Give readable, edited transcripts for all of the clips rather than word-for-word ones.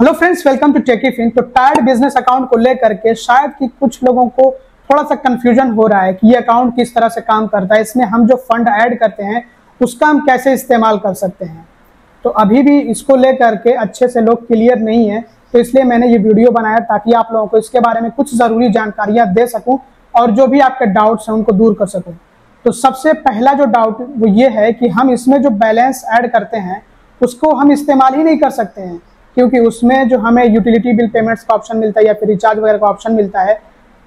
Hello friends, welcome to टेकीफिन। तो tired business account को लेकर के शायद कि कुछ लोगों को थोड़ा सा कंफ्यूजन हो रहा है कि ये अकाउंट किस तरह से काम करता है, इसमें हम जो फंड ऐड करते हैं उसका हम कैसे इस्तेमाल कर सकते हैं। तो अभी भी इसको लेकर के अच्छे से लोग क्लियर नहीं है, तो इसलिए मैंने ये वीडियो बनाया ताकि आप लोगों को इसके बारे में कुछ ज़रूरी जानकारियाँ दे सकूँ और जो भी आपके डाउट्स हैं उनको दूर कर सकूँ। तो सबसे पहला जो डाउट वो ये है कि हम इसमें जो बैलेंस ऐड करते हैं उसको हम इस्तेमाल ही नहीं कर सकते हैं, क्योंकि उसमें जो हमें यूटिलिटी बिल पेमेंट्स का ऑप्शन मिलता है या फिर रिचार्ज वगैरह का ऑप्शन मिलता है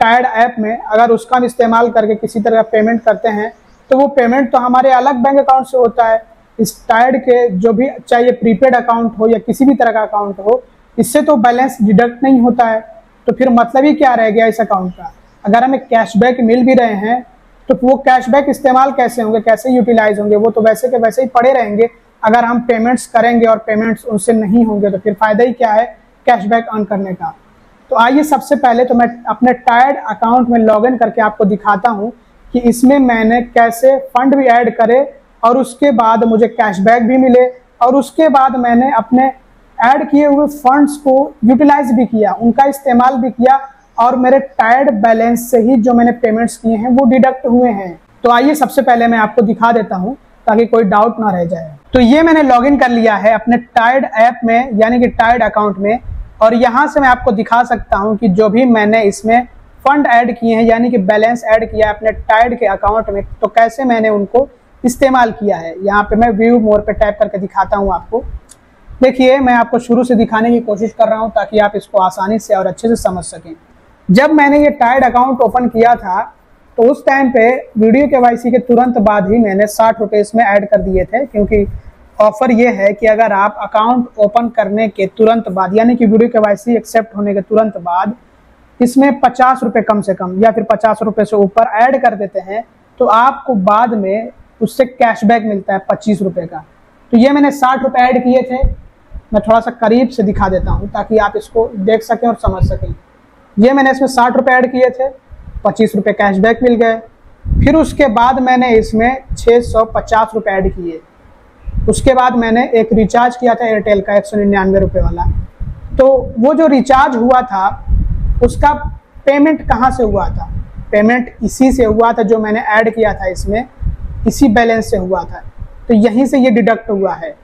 टायर्ड ऐप में, अगर उसका हम इस्तेमाल करके किसी तरह का पेमेंट करते हैं तो वो पेमेंट तो हमारे अलग बैंक अकाउंट से होता है। इस टायर्ड के जो भी, चाहे प्रीपेड अकाउंट हो या किसी भी तरह का अकाउंट हो, इससे तो बैलेंस डिडक्ट नहीं होता है। तो फिर मतलब ही क्या रह गया इस अकाउंट का। अगर हमें कैशबैक मिल भी रहे हैं तो वो कैशबैक इस्तेमाल कैसे होंगे, कैसे यूटिलाइज होंगे? वो तो वैसे के वैसे ही पड़े रहेंगे। अगर हम पेमेंट्स करेंगे और पेमेंट्स उनसे नहीं होंगे तो फिर फायदा ही क्या है कैशबैक अर्न करने का। तो आइए सबसे पहले तो मैं अपने टायर्ड अकाउंट में लॉगिन करके आपको दिखाता हूं कि इसमें मैंने कैसे फंड भी ऐड करे और उसके बाद मुझे कैशबैक भी मिले और उसके बाद मैंने अपने ऐड किए हुए फंड्स को यूटिलाइज भी किया, उनका इस्तेमाल भी किया और मेरे टायर्ड बैलेंस से ही जो मैंने पेमेंट्स किए हैं वो डिडक्ट हुए हैं। तो आइए सबसे पहले मैं आपको दिखा देता हूं ताकि कोई डाउट ना रह जाए। तो ये मैंने लॉगिन कर लिया है अपने टायर्ड ऐप में, यानी कि टायर्ड अकाउंट में, और यहाँ से मैं आपको दिखा सकता हूँ कि जो भी मैंने इसमें फंड ऐड किए हैं यानी कि बैलेंस ऐड किया है अपने टायर्ड के अकाउंट में, तो कैसे मैंने उनको इस्तेमाल किया है। यहाँ पे मैं व्यू मोर पे टैप करके दिखाता हूँ आपको। देखिए, मैं आपको शुरू से दिखाने की कोशिश कर रहा हूँ ताकि आप इसको आसानी से और अच्छे से समझ सकें। जब मैंने ये टायर्ड अकाउंट ओपन किया था तो उस टाइम पे वीडियो केवाईसी के तुरंत बाद ही मैंने 60 रुपये इसमें ऐड कर दिए थे, क्योंकि ऑफर ये है कि अगर आप अकाउंट ओपन करने के तुरंत बाद यानी कि वीडियो केवाईसी एक्सेप्ट होने के तुरंत बाद इसमें 50 रुपये कम से कम या फिर 50 रुपये से ऊपर ऐड कर देते हैं तो आपको बाद में उससे कैशबैक मिलता है 25 रुपये का। तो ये मैंने 60 रुपये ऐड किए थे। मैं थोड़ा सा करीब से दिखा देता हूँ ताकि आप इसको देख सकें और समझ सकें। ये मैंने इसमें 60 रुपये ऐड किए थे, 25 रुपये कैशबैक मिल गए। फिर उसके बाद मैंने इसमें 650 रुपये ऐड किए। उसके बाद मैंने एक रिचार्ज किया था एयरटेल का 199 रुपये वाला। तो वो जो रिचार्ज हुआ था उसका पेमेंट कहाँ से हुआ था? पेमेंट इसी से हुआ था जो मैंने ऐड किया था इसमें, इसी बैलेंस से हुआ था। तो यहीं से ये डिडक्ट हुआ है,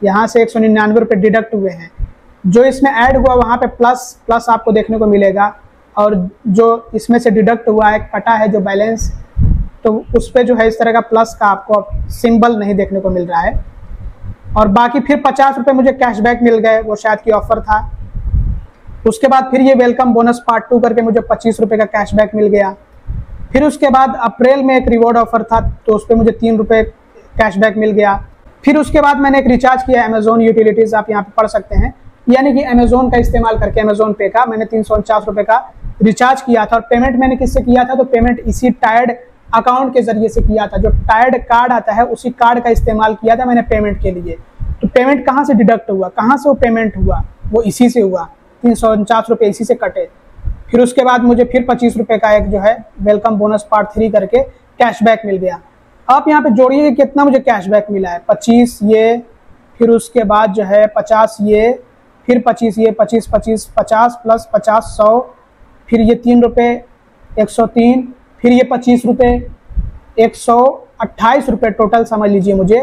यहाँ से 199 रुपये डिडक्ट हुए हैं। जो इसमें ऐड हुआ वहाँ पे प्लस प्लस आपको देखने को मिलेगा, और जो इसमें से डिडक्ट हुआ है, कटा है जो बैलेंस, तो उस पर जो है इस तरह का प्लस का आपको सिंबल नहीं देखने को मिल रहा है। और बाकी फिर 50 रुपये मुझे कैशबैक मिल गए, वो शायद की ऑफर था। उसके बाद फिर ये वेलकम बोनस पार्ट 2 करके मुझे 25 रुपये का कैशबैक मिल गया। फिर उसके बाद अप्रैल में एक रिवॉर्ड ऑफर था तो उस पर मुझे 3 रुपये कैशबैक मिल गया। फिर उसके बाद मैंने एक रिचार्ज किया अमेजोन यूटिलिटीज़, आप यहाँ पे पढ़ सकते हैं, यानी कि अमेजोन का इस्तेमाल करके अमेजोन पे का मैंने 349 रुपये का रिचार्ज किया था। और पेमेंट मैंने किससे किया था? तो पेमेंट इसी टायर्ड अकाउंट के जरिए से किया था। जो टायर्ड कार्ड आता है उसी कार्ड का इस्तेमाल किया था मैंने पेमेंट के लिए। तो पेमेंट कहाँ से डिडक्ट हुआ, कहाँ से वो पेमेंट हुआ? वो इसी से हुआ, 349 रुपये इसी से कटे। फिर उसके बाद मुझे फिर 25 रुपये का एक जो है वेलकम बोनस पार्ट 3 करके कैशबैक मिल गया। आप यहाँ पे जोड़िए कितना मुझे कैशबैक मिला है। 25 ये, फिर उसके बाद जो है 50 ये, फिर 25 ये, 25 25 50 प्लस 50 100, फिर ये 3 रुपये 103, फिर ये 25 रुपये 128 रुपये टोटल समझ लीजिए मुझे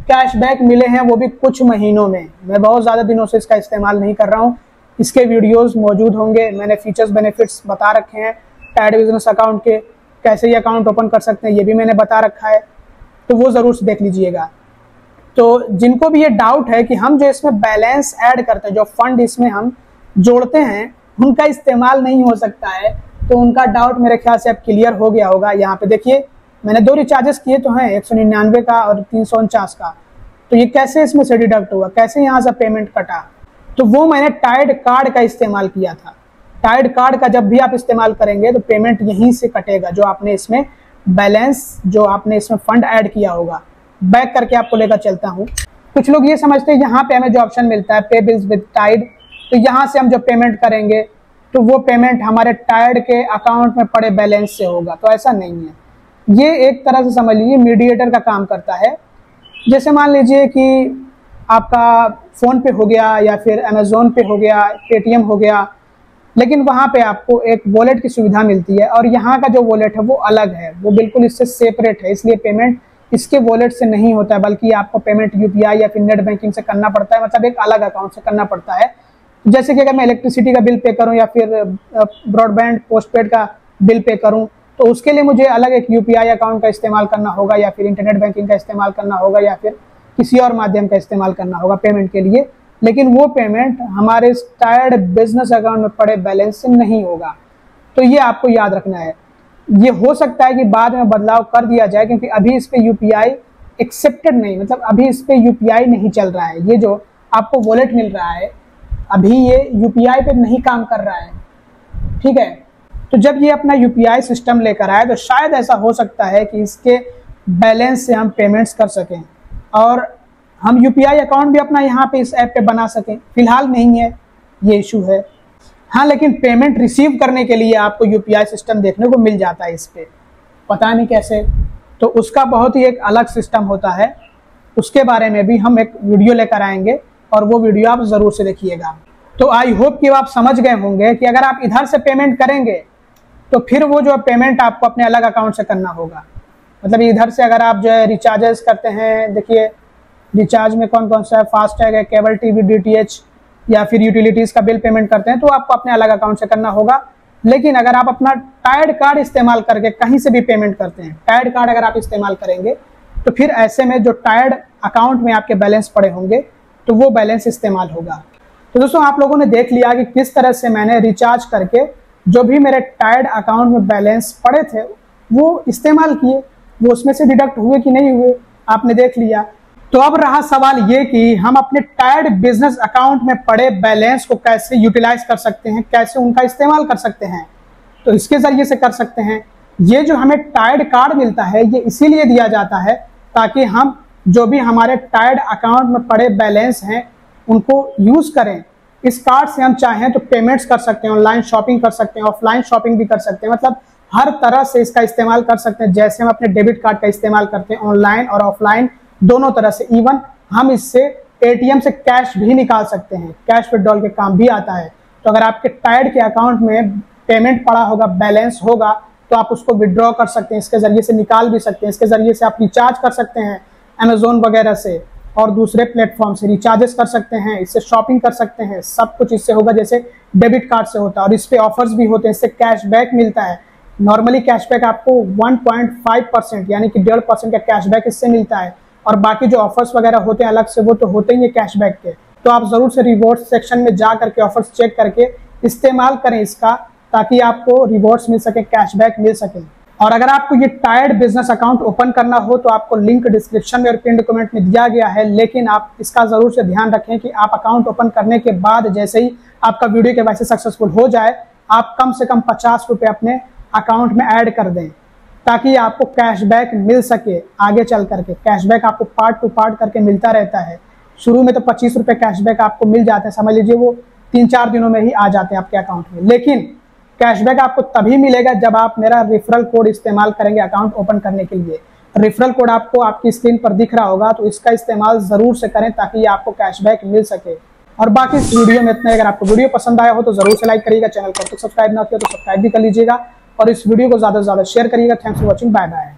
कैशबैक मिले हैं, वो भी कुछ महीनों में। मैं बहुत ज़्यादा दिनों से इसका इस्तेमाल नहीं कर रहा हूँ। इसके वीडियोस मौजूद होंगे, मैंने फीचर्स बेनिफिट्स बता रखे हैं टायर्ड बिजनेस अकाउंट के, कैसे ये अकाउंट ओपन कर सकते हैं ये भी मैंने बता रखा है, तो वो ज़रूर से देख लीजिएगा। तो जिनको भी ये डाउट है कि हम जो इसमें बैलेंस ऐड करते हैं, जो फंड इसमें हम जोड़ते हैं, उनका इस्तेमाल नहीं हो सकता है, तो उनका डाउट मेरे ख्याल से अब क्लियर हो गया होगा। यहाँ पे देखिए मैंने 2 रिचार्जेस किए तो हैं, 199 का और 349 का। तो ये कैसे इसमें से डिडक्ट हुआ, कैसे यहाँ से पेमेंट कटा? तो वो मैंने टायर्ड कार्ड का इस्तेमाल किया था। टायर्ड कार्ड का जब भी आप इस्तेमाल करेंगे तो पेमेंट यहीं से कटेगा, जो आपने इसमें बैलेंस, जो आपने इसमें फंड ऐड किया होगा। बैक करके आपको लेकर चलता हूँ। कुछ लोग ये समझते हैं यहाँ पे हमें जो ऑप्शन मिलता है पे बिल्स विद टायर्ड, तो यहाँ से हम जब पेमेंट करेंगे तो वो पेमेंट हमारे टायर्ड के अकाउंट में पड़े बैलेंस से होगा। तो ऐसा नहीं है, ये एक तरह से समझ लीजिए मीडिएटर का काम करता है। जैसे मान लीजिए कि आपका फ़ोन पे हो गया या फिर अमेज़ोन पे हो गया, पेटीएम हो गया, लेकिन वहाँ पे आपको एक वॉलेट की सुविधा मिलती है और यहाँ का जो वॉलेट है वो अलग है, वो बिल्कुल इससे सेपरेट है। इसलिए पेमेंट इसके वॉलेट से नहीं होता है, बल्कि आपको पेमेंट यूपीआई या फिर नेट बैंकिंग से करना पड़ता है, मतलब एक अलग अकाउंट से करना पड़ता है। जैसे कि अगर मैं इलेक्ट्रिसिटी का बिल पे करूँ या फिर ब्रॉडबैंड पोस्टपेड का बिल पे करूँ, तो उसके लिए मुझे अलग एक यूपीआई अकाउंट का इस्तेमाल करना होगा या फिर इंटरनेट बैंकिंग का इस्तेमाल करना होगा या फिर किसी और माध्यम का इस्तेमाल करना होगा पेमेंट के लिए। लेकिन वो पेमेंट हमारे टायर्ड बिजनेस अकाउंट में पड़े बैलेंस से नहीं होगा। तो ये आपको याद रखना है। ये हो सकता है कि बाद में बदलाव कर दिया जाए, क्योंकि अभी इस पे यूपीआई एक्सेप्टेड नहीं, मतलब अभी इस पे यूपीआई नहीं चल रहा है। ये जो आपको वॉलेट मिल रहा है अभी ये यूपीआई पे नहीं काम कर रहा है, ठीक है। तो जब ये अपना यूपीआई सिस्टम लेकर आए तो शायद ऐसा हो सकता है कि इसके बैलेंस से हम पेमेंट्स कर सकें और हम यूपीआई अकाउंट भी अपना यहाँ पे इस ऐप पे बना सकें। फिलहाल नहीं है, ये इशू है। हाँ, लेकिन पेमेंट रिसीव करने के लिए आपको यूपीआई सिस्टम देखने को मिल जाता है इस पे, पता नहीं कैसे। तो उसका बहुत ही एक अलग सिस्टम होता है, उसके बारे में भी हम एक वीडियो लेकर आएंगे और वो वीडियो आप जरूर से देखिएगा। तो आई होप कि आप समझ गए होंगे कि अगर आप इधर से पेमेंट करेंगे तो फिर वो जो पेमेंट आपको अपने अलग अकाउंट से करना होगा। मतलब इधर से अगर आप जो है रिचार्जेस करते हैं, देखिए रिचार्ज में कौन कौन सा है, फास्टैग है, केबल टीवी डीटीएच या फिर यूटिलिटीज का बिल पेमेंट करते हैं, तो आपको अपने अलग अकाउंट से करना होगा। लेकिन अगर आप अपना टायर्ड कार्ड इस्तेमाल करके कहीं से भी पेमेंट करते हैं, टायर्ड कार्ड अगर आप इस्तेमाल करेंगे, तो फिर ऐसे में जो टायर्ड अकाउंट में आपके बैलेंस पड़े होंगे तो वो बैलेंस इस्तेमाल होगा। तो दोस्तों आप लोगों ने देख लिया कि किस तरह से मैंने रिचार्ज करके जो भी मेरे टायर्ड अकाउंट में बैलेंस पड़े थे वो इस्तेमाल किए, वो उसमें से डिडक्ट हुए कि नहीं हुए, आपने देख लिया। तो अब रहा सवाल ये कि हम अपने टायर्ड बिजनेस अकाउंट में पड़े बैलेंस को कैसे यूटिलाइज कर सकते हैं, कैसे उनका इस्तेमाल कर सकते हैं। तो इसके जरिए से कर सकते हैं। ये जो हमें टायर्ड कार्ड मिलता है ये इसीलिए दिया जाता है ताकि हम जो भी हमारे टायर्ड अकाउंट में पड़े बैलेंस हैं उनको यूज करें। इस कार्ड से हम चाहें तो पेमेंट्स कर सकते हैं, ऑनलाइन शॉपिंग कर सकते हैं, ऑफलाइन शॉपिंग भी कर सकते हैं, मतलब हर तरह से इसका इस्तेमाल कर सकते हैं। जैसे हम अपने डेबिट कार्ड का इस्तेमाल करते हैं ऑनलाइन और ऑफलाइन दोनों तरह से। इवन हम इससे एटीएम से कैश भी निकाल सकते हैं, कैश विड्रॉल के काम भी आता है। तो अगर आपके टायर्ड के अकाउंट में पेमेंट पड़ा होगा, बैलेंस होगा, तो आप उसको विड्रॉ कर सकते हैं, इसके जरिए से निकाल भी सकते हैं। इसके जरिए से आप रिचार्ज कर सकते हैं अमेजोन वगैरह से और दूसरे प्लेटफॉर्म से रिचार्जेस कर सकते हैं, इससे शॉपिंग कर सकते हैं, सब कुछ इससे होगा जैसे डेबिट कार्ड से होता है। और इस पे ऑफर्स भी होते हैं, इससे कैशबैक मिलता है। नॉर्मली कैशबैक आपको 1.5% यानी कि 1.5% का कैशबैक इससे मिलता है। और बाकी जो ऑफर्स वगैरह होते हैं अलग से वो तो होते ही है कैशबैक के। तो आप जरूर से रिवॉर्ड सेक्शन में जा करके ऑफर्स चेक करके इस्तेमाल करें इसका, ताकि आपको रिवॉर्ड्स मिल सके, कैशबैक मिल सके। और अगर आपको ये टायर्ड बिजनेस अकाउंट ओपन करना हो तो आपको लिंक डिस्क्रिप्शन में और पिन कमेंट में दिया गया है। लेकिन आप इसका जरूर से ध्यान रखें कि आप अकाउंट ओपन करने के बाद जैसे ही आपका वीडियो के वैसे सक्सेसफुल हो जाए, आप कम से कम 50 रुपये अपने अकाउंट में ऐड कर दें, ताकि आपको कैशबैक मिल सके आगे चल करके। कैशबैक आपको पार्ट टू पार्ट करके मिलता रहता है। शुरू में तो 25 रुपये कैशबैक आपको मिल जाते हैं, समझ लीजिए वो 3-4 दिनों में ही आ जाते हैं आपके अकाउंट में। लेकिन कैशबैक आपको तभी मिलेगा जब आप मेरा रेफरल कोड इस्तेमाल करेंगे अकाउंट ओपन करने के लिए। रेफरल कोड आपको आपकी स्क्रीन पर दिख रहा होगा, तो इसका इस्तेमाल जरूर से करें ताकि आपको कैशबैक मिल सके। और बाकी इस वीडियो में इतना। अगर आपको वीडियो पसंद आया हो तो जरूर से लाइक करिएगा, चैनल को तो सब्सक्राइब ना किया तो सब्सक्राइब भी कर लीजिएगा और इस वीडियो को ज्यादा से ज्यादा शेयर करिएगा। Thanks for watching, bye bye.